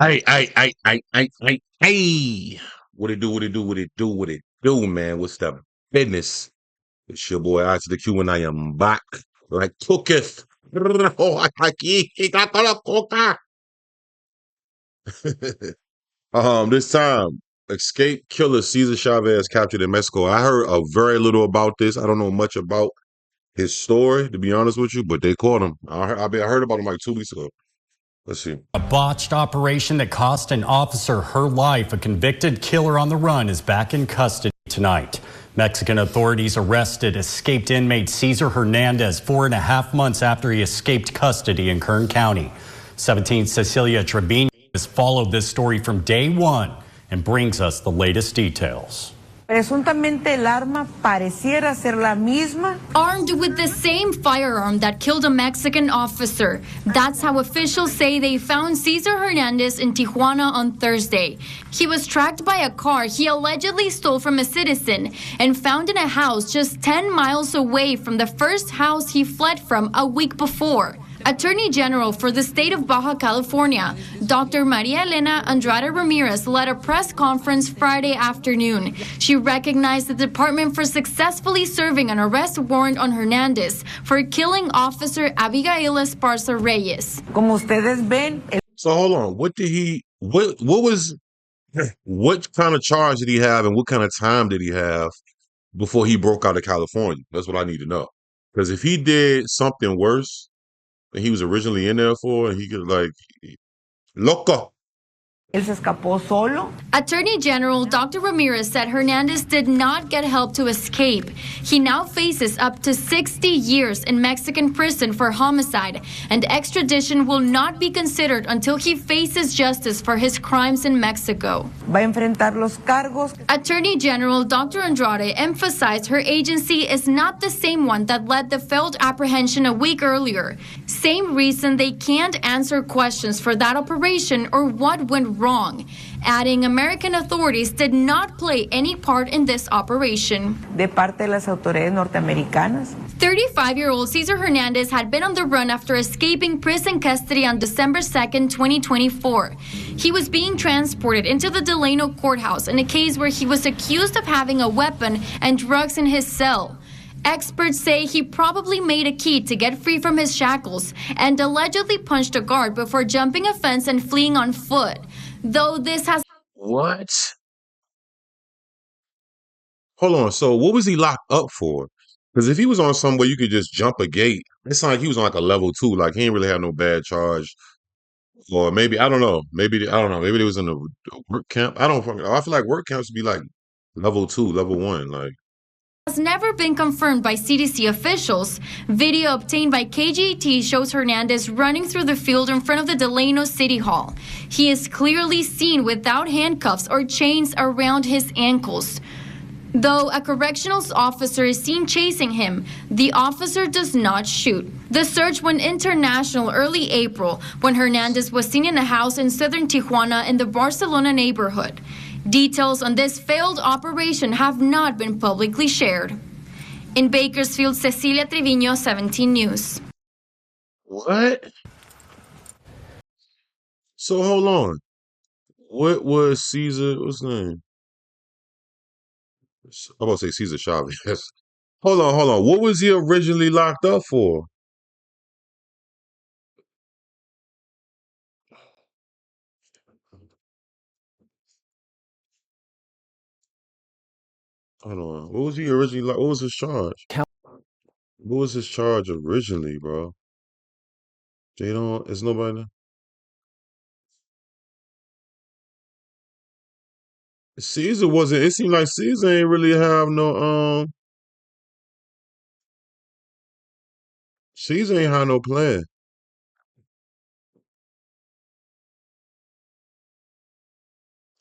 Hey. What it do, what it do, what it do, what it do, man? What's the business? It's your boy, I to the Q, and I am back like cooketh. Oh, aquí, gato la coca. This time, escaped killer Cesar Chavez captured in Mexico. I heard a very little about this. I don't know much about his story, to be honest with you, but they caught him. I heard about him like 2 weeks ago. Let's see. A botched operation that cost an officer her life. A convicted killer on the run is back in custody tonight. Mexican authorities arrested escaped inmate Cesar Hernandez 4.5 months after he escaped custody in Kern County. 17th Cecilia Trevino has followed this story from day one and brings us the latest details. Presuntamente el arma pareciera ser la misma. Armed with the same firearm that killed a Mexican officer. That's how officials say they found Cesar Hernandez in Tijuana on Thursday. He was tracked by a car he allegedly stole from a citizen and found in a house just 10 miles away from the first house he fled from a week before. Attorney General for the state of Baja California, Dr. Maria Elena Andrade Ramirez led a press conference Friday afternoon. She recognized the department for successfully serving an arrest warrant on Hernandez for killing Officer Abigail Esparza Reyes. Como ustedes ven, So hold on. What kind of charge did he have and what kind of time did he have before he broke out of California? That's what I need to know. Because if he did something worse than he was originally in there for, he could loco. él se escapó solo. Attorney General Dr. Ramirez said Hernandez did not get help to escape. He now faces up to 60 years in Mexican prison for homicide, and extradition will not be considered until he faces justice for his crimes in Mexico. Va a enfrentar los cargos. Attorney General Dr. Andrade emphasized her agency is not the same one that led the failed apprehension a week earlier. Same reason they can't answer questions for that operation or what went wrong, adding American authorities did not play any part in this operation. De parte de las autoridades norteamericanas. 35-year-old Cesar Hernandez had been on the run after escaping prison custody on December 2nd, 2024. He was being transported into the Delano courthouse in a case where he was accused of having a weapon and drugs in his cell. Experts say he probably made a key to get free from his shackles and allegedly punched a guard before jumping a fence and fleeing on foot. Though this has... What? Hold on. So what was he locked up for? Because if he was on somewhere you could just jump a gate, it sounded like he was on like a level 2. Like he didn't really have no bad charge. Or maybe, I don't know. Maybe they was in a work camp. I feel like work camps would be like level 2, level 1. Like, has never been confirmed by CDC officials. Video obtained by KGT shows Hernandez running through the field in front of the Delano City Hall. He is clearly seen without handcuffs or chains around his ankles. Though a correctional officer is seen chasing him, the officer does not shoot. The search went international early April when Hernandez was seen in a house in southern Tijuana in the Barcelona neighborhood. Details on this failed operation have not been publicly shared. In Bakersfield, Cecilia Trevino, 17 News. what? So hold on. What was Cesar? What's his name? I'm about to say Cesar Chavez. Hold on. What was he originally locked up for? Hold on. What was he originally like? What was his charge? What was his charge originally, bro? They don't. It's nobody. Caesar wasn't. It seemed like Caesar ain't really have no. Caesar ain't have no plan.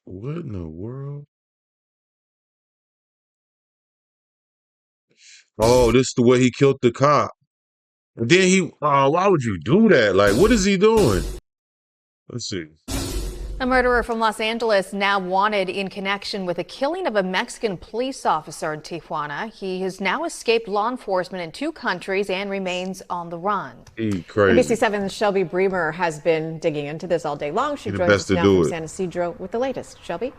What in the world? Oh, this is the way he killed the cop. And then he. Oh, why would you do that? Like, what is he doing? Let's see. A murderer from Los Angeles now wanted in connection with the killing of a Mexican police officer in Tijuana. He has now escaped law enforcement in 2 countries and remains on the run. He crazy. NBC7's Shelby Bremer has been digging into this all day long. She He the joins best us to now do from it. San Isidro with the latest. Shelby?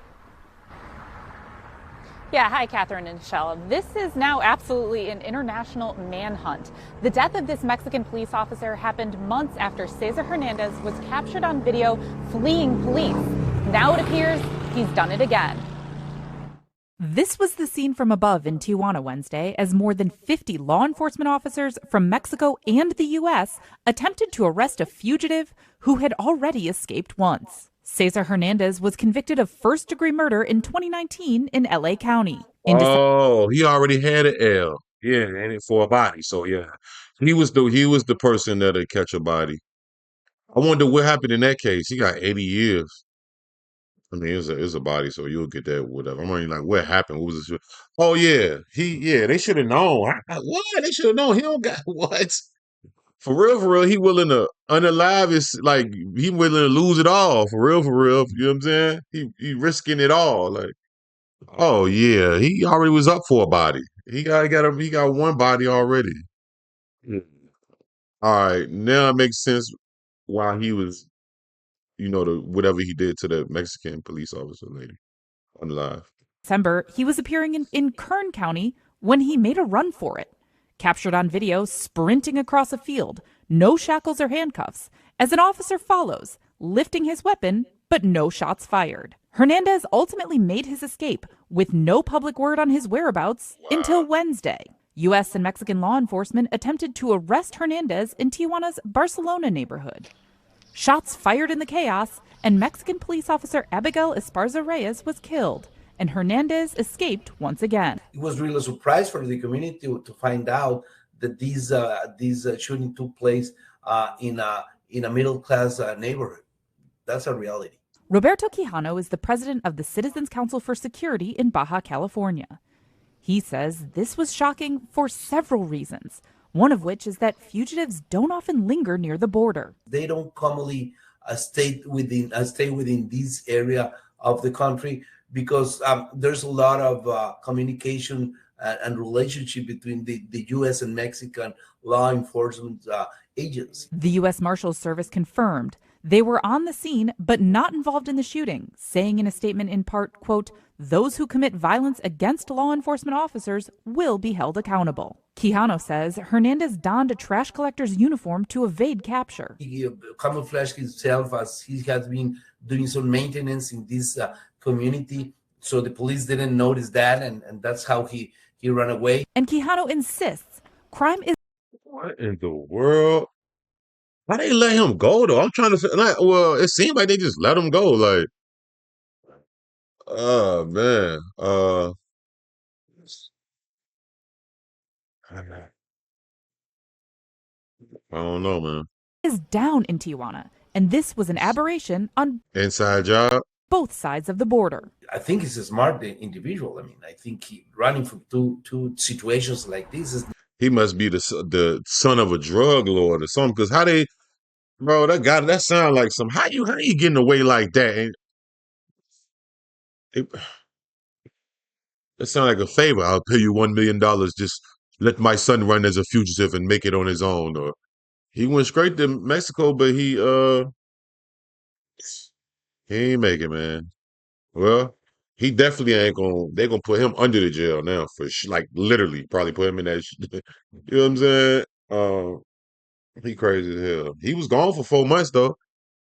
Yeah, hi, Catherine and Shell. This is now absolutely an international manhunt. The death of this Mexican police officer happened months after Cesar Hernandez was captured on video fleeing police. Now it appears he's done it again. This was the scene from above in Tijuana Wednesday as more than 50 law enforcement officers from Mexico and the U.S. attempted to arrest a fugitive who had already escaped once. Cesar Hernandez was convicted of first-degree murder in 2019 in L.A. County. Oh, he already had an L. Yeah, and it for a body. So yeah, he was the person that'd catch a body. I wonder what happened in that case. He got 80 years. I mean, it's a body, so you'll get that whatever. I'm wondering like what happened. What was this? Oh yeah, they should have known. What? They should have known. He don't got what? For real, he willing to unalive is like he willing to lose it all. For real, for real. You know what I'm saying? He risking it all. Like, oh yeah, he already was up for a body. He got one body already. Mm. All right, now it makes sense why he was, the whatever he did to the Mexican police officer lady unalive. December, he was appearing in Kern County when he made a run for it. Captured on video sprinting across a field, no shackles or handcuffs, as an officer follows, lifting his weapon, but no shots fired. Hernandez ultimately made his escape with no public word on his whereabouts until Wednesday. U.S. and Mexican law enforcement attempted to arrest Hernandez in Tijuana's Barcelona neighborhood. Shots fired in the chaos, and Mexican police officer Abigail Esparza Reyes was killed, and Hernandez escaped once again. It was really a surprise for the community to find out that these shooting took place in a middle-class neighborhood. That's a reality. Roberto Quijano is the president of the Citizens Council for Security in Baja California. He says this was shocking for several reasons, one of which is that fugitives don't often linger near the border. They don't commonly stay within this area of the country because there's a lot of communication and relationship between the U.S. and Mexican law enforcement agents. The U.S. Marshals Service confirmed they were on the scene but not involved in the shooting, saying in a statement in part, quote, "Those who commit violence against law enforcement officers will be held accountable." Quijano says Hernandez donned a trash collector's uniform to evade capture. He camouflaged himself as he has been doing some maintenance in this community, so the police didn't notice that, and that's how he ran away. And Quijano insists crime is... What in the world? Why they let him go though? I'm trying to well, it seemed like they just let him go. Like, oh man. I don't know, man. is down in Tijuana, and this was an aberration on Inside job. both sides of the border. I think he's a smart individual. I mean, I think running from two situations like this is... He must be the son of a drug lord or something. Because bro, that sound like some. How you getting away like that? And that sound like a favor. I'll pay you $1 million. Just let my son run as a fugitive and make it on his own. Or he went straight to Mexico, but he ain't make it, man. Well, he definitely ain't gonna. They're gonna put him under the jail now for like literally, probably put him in that. You know what I'm saying? He crazy as hell. He was gone for 4 months though,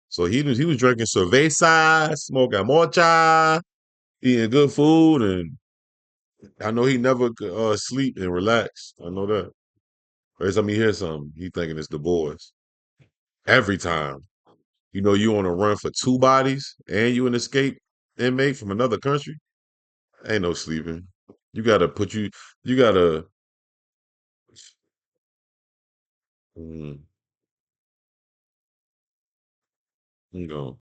so he was drinking cerveza, smoking mocha, eating good food, and I know he never could sleep and relax. I know that. Every time he hears something, he thinking it's the boys. Every time. You on a run for 2 bodies and you an escape inmate from another country. Ain't no sleeping. You gotta put you gotta mm, you know.